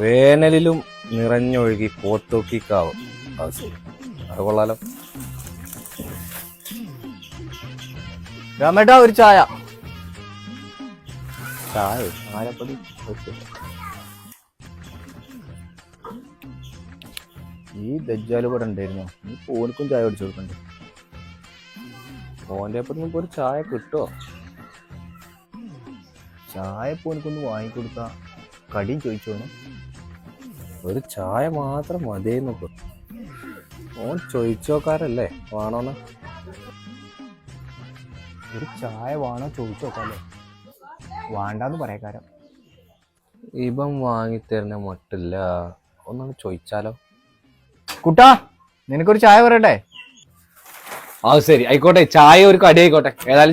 വേനലിലും നിറഞ്ഞൊഴുകി പോത്തോക്കിക്കാവ്. അത് കൊള്ളാലോ. രാമേട്ടാ ഒരു ചായ. ചായ ആലപ്പടി. ഈ ദജ്ജാല് ഇവിടെ ഉണ്ടായിരുന്നോ? ഈ ഓനക്കും ചായ കുടിച്ചു കൊടുക്കണ്ടേ? ഓൻ്റെ അപ്പുറത്ത് ഇപ്പോൾ ഒരു ചായ കിട്ടുമോ? ചായ പോനക്കൊന്ന് വാങ്ങിക്കൊടുത്താ കടിയും ചോദിച്ചോണം. ഒരു ചായ മാത്രം മതിയെന്നൊക്കെ. ഓൻ ചോദിച്ചോക്കാരല്ലേ വേണോന്ന്. ഒരു ചായ വേണോ ചോദിച്ചു നോക്കാല്ലേ? വേണ്ടാന്ന് പറയാക്കാരം. ഇവൻ വാങ്ങിത്തരുന്ന മട്ടില്ല. ഒന്നാണ് ചോദിച്ചാലോ. കുട്ടാ നിനക്കൊരു ചായ പറയട്ടെ? ആ ശരി ആയിക്കോട്ടെ, ചായ ഒരു കടി ആയിക്കോട്ടെ. ഏതായാലും